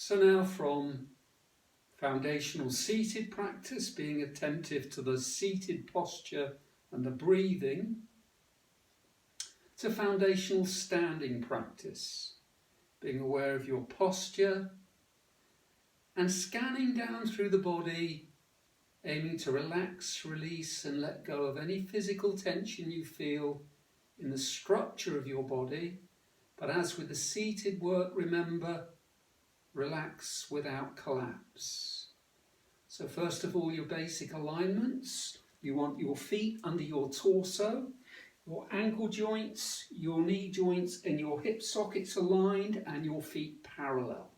So now from foundational seated practice, being attentive to the seated posture and the breathing, to foundational standing practice, being aware of your posture and scanning down through the body, aiming to relax, release and let go of any physical tension you feel in the structure of your body. But as with the seated work, remember, relax without collapse. So first of all, your basic alignments. You want your feet under your torso, your ankle joints, your knee joints and your hip sockets aligned and your feet parallel.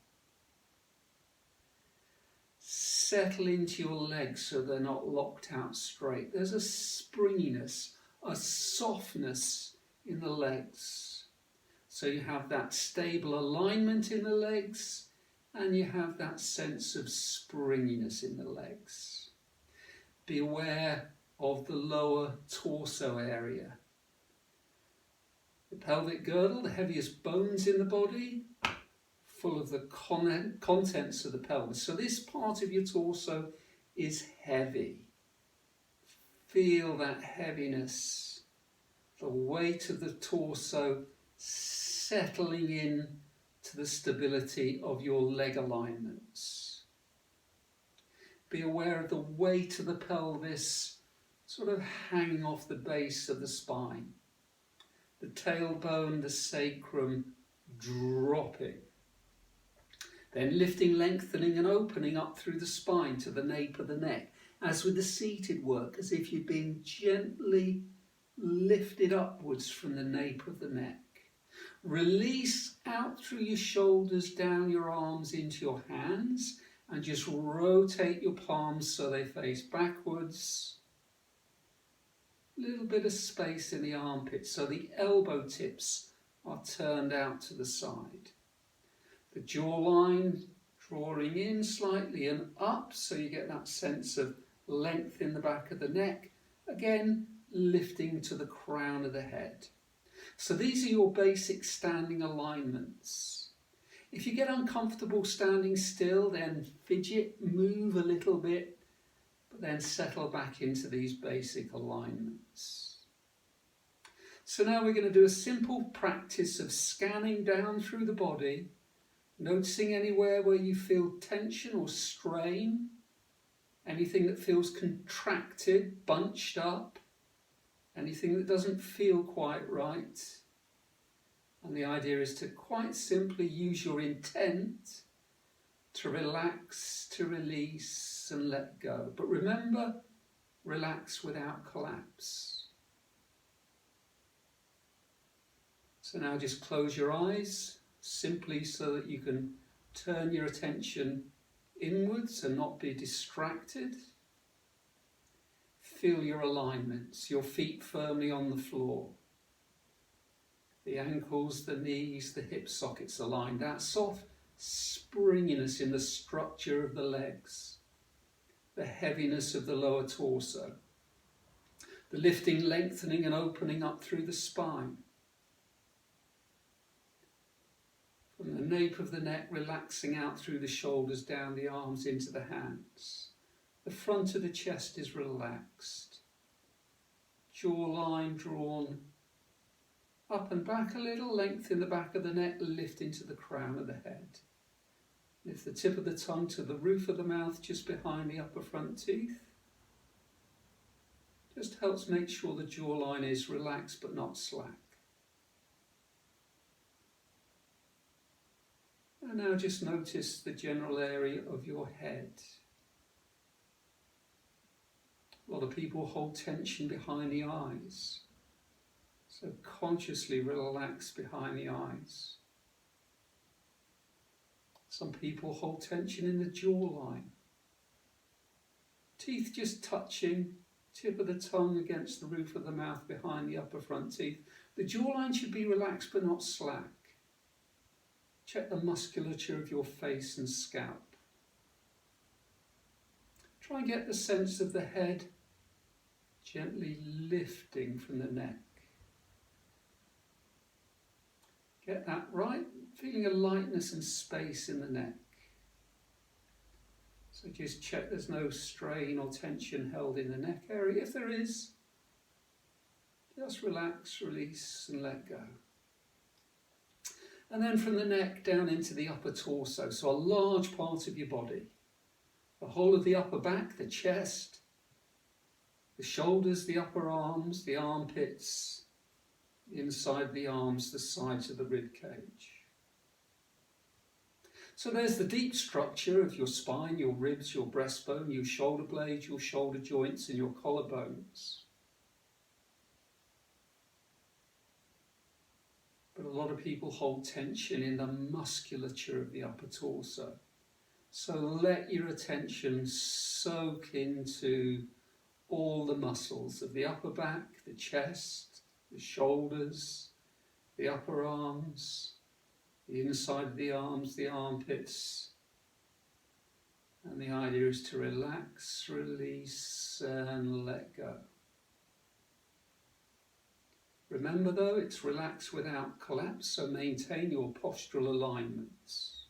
Settle into your legs so they're not locked out straight. There's a springiness, a softness in the legs. So you have that stable alignment in the legs and you have that sense of springiness in the legs. Be aware of the lower torso area. The pelvic girdle, the heaviest bones in the body, full of the contents of the pelvis. So this part of your torso is heavy. Feel that heaviness, the weight of the torso settling in to the stability of your leg alignments. Be aware of the weight of the pelvis sort of hanging off the base of the spine. The tailbone, the sacrum dropping. Then lifting, lengthening and opening up through the spine to the nape of the neck. As with the seated work, as if you're being gently lifted upwards from the nape of the neck. Release out through your shoulders, down your arms into your hands, and just rotate your palms so they face backwards. A little bit of space in the armpits so the elbow tips are turned out to the side. The jawline drawing in slightly and up so you get that sense of length in the back of the neck. Again, lifting to the crown of the head. So these are your basic standing alignments. If you get uncomfortable standing still, then fidget, move a little bit, but then settle back into these basic alignments. So now we're going to do a simple practice of scanning down through the body, noticing anywhere where you feel tension or strain, anything that feels contracted, bunched up, anything that doesn't feel quite right. And the idea is to quite simply use your intent to relax, to release and let go. But remember, relax without collapse. So now just close your eyes, simply so that you can turn your attention inwards and not be distracted. Feel your alignments, your feet firmly on the floor. The ankles, the knees, the hip sockets aligned. That soft springiness in the structure of the legs. The heaviness of the lower torso. The lifting, lengthening and opening up through the spine. From the nape of the neck, relaxing out through the shoulders, down the arms into the hands. The front of the chest is relaxed. Jawline drawn up and back a little, length in the back of the neck, lift into the crown of the head. Lift the tip of the tongue to the roof of the mouth, just behind the upper front teeth. Just helps make sure the jawline is relaxed but not slack. And now just notice the general area of your head. A lot of people hold tension behind the eyes. So consciously relax behind the eyes. Some people hold tension in the jawline. Teeth just touching, tip of the tongue against the roof of the mouth behind the upper front teeth. The jawline should be relaxed but not slack. Check the musculature of your face and scalp. Try and get the sense of the head gently lifting from the neck. Get that right, feeling a lightness and space in the neck. So just check there's no strain or tension held in the neck area. If there is, just relax, release and let go. And then from the neck down into the upper torso, so a large part of your body. The whole of the upper back, the chest, the shoulders, the upper arms, the armpits, the inside of the arms, the sides of the rib cage. So there's the deep structure of your spine, your ribs, your breastbone, your shoulder blades, your shoulder joints and your collarbones. But a lot of people hold tension in the musculature of the upper torso. So let your attention soak into all the muscles of the upper back, the chest, the shoulders, the upper arms, the inside of the arms, the armpits. And the idea is to relax, release and let go. Remember though, it's relax without collapse, so maintain your postural alignments.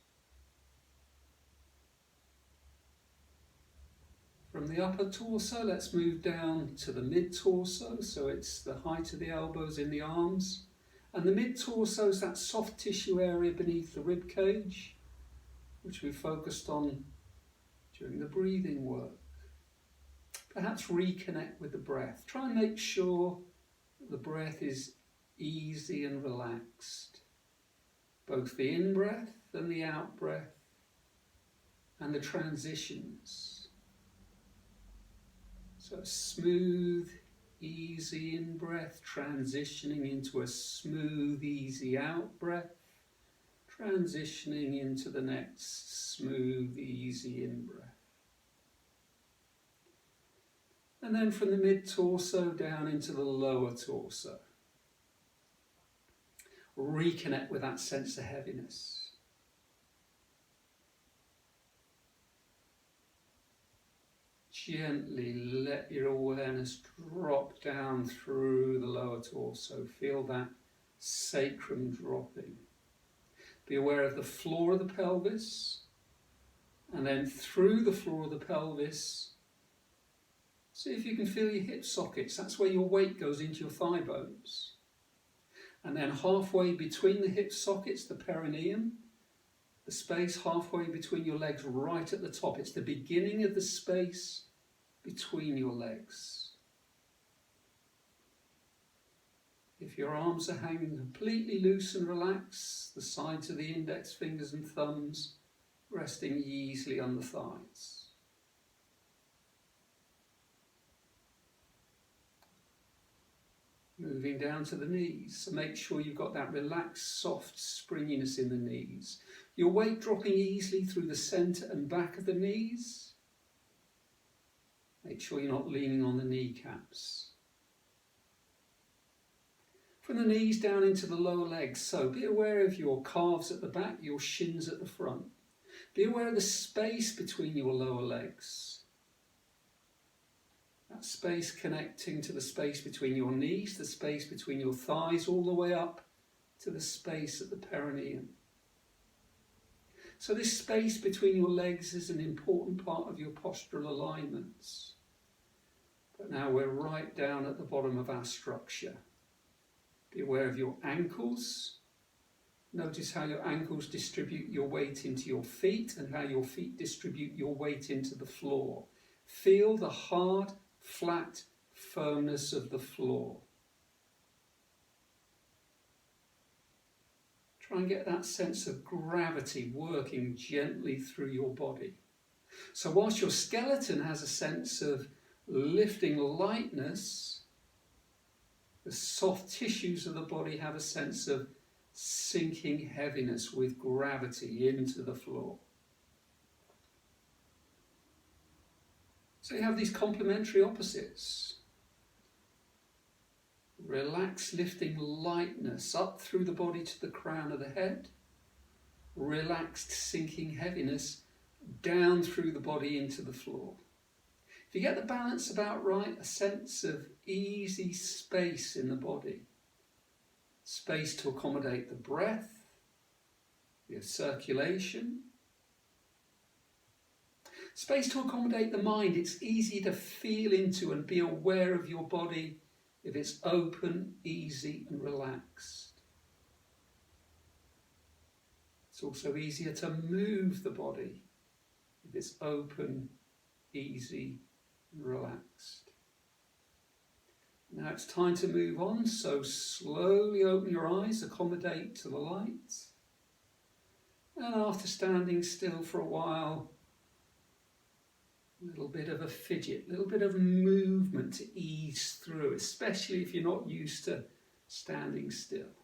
From the upper torso, let's move down to the mid-torso, so it's the height of the elbows in the arms. And the mid-torso is that soft tissue area beneath the rib cage, which we focused on during the breathing work. Perhaps reconnect with the breath. Try and make sure the breath is easy and relaxed. Both the in-breath and the out-breath, and the transitions. So a smooth, easy in-breath, transitioning into a smooth, easy out-breath, transitioning into the next smooth, easy in-breath. And then from the mid-torso down into the lower torso. Reconnect with that sense of heaviness. Gently let your awareness drop down through the lower torso. Feel that sacrum dropping. Be aware of the floor of the pelvis, and then through the floor of the pelvis, see if you can feel your hip sockets. That's where your weight goes into your thigh bones. And then halfway between the hip sockets, the perineum, the space halfway between your legs right at the top. It's the beginning of the space between your legs. If your arms are hanging completely loose and relaxed, the sides of the index fingers and thumbs resting easily on the thighs. Moving down to the knees, so make sure you've got that relaxed, soft springiness in the knees. Your weight dropping easily through the centre and back of the knees. Make sure you're not leaning on the kneecaps. From the knees down into the lower legs, so be aware of your calves at the back, your shins at the front. Be aware of the space between your lower legs. That space connecting to the space between your knees, the space between your thighs, all the way up to the space at the perineum. So this space between your legs is an important part of your postural alignments. But now we're right down at the bottom of our structure. Be aware of your ankles. Notice how your ankles distribute your weight into your feet and how your feet distribute your weight into the floor. Feel the hard, flat firmness of the floor. Try and get that sense of gravity working gently through your body. So whilst your skeleton has a sense of lifting lightness, the soft tissues of the body have a sense of sinking heaviness with gravity into the floor. So you have these complementary opposites. Relaxed, lifting lightness up through the body to the crown of the head. Relaxed, sinking heaviness down through the body into the floor. If you get the balance about right, a sense of easy space in the body. Space to accommodate the breath, the circulation. Space to accommodate the mind. It's easy to feel into and be aware of your body if it's open, easy and relaxed. It's also easier to move the body if it's open, easy and relaxed. Now it's time to move on, so slowly open your eyes, accommodate to the light. And after standing still for a while, a little bit of a fidget, a little bit of movement to ease through, especially if you're not used to standing still.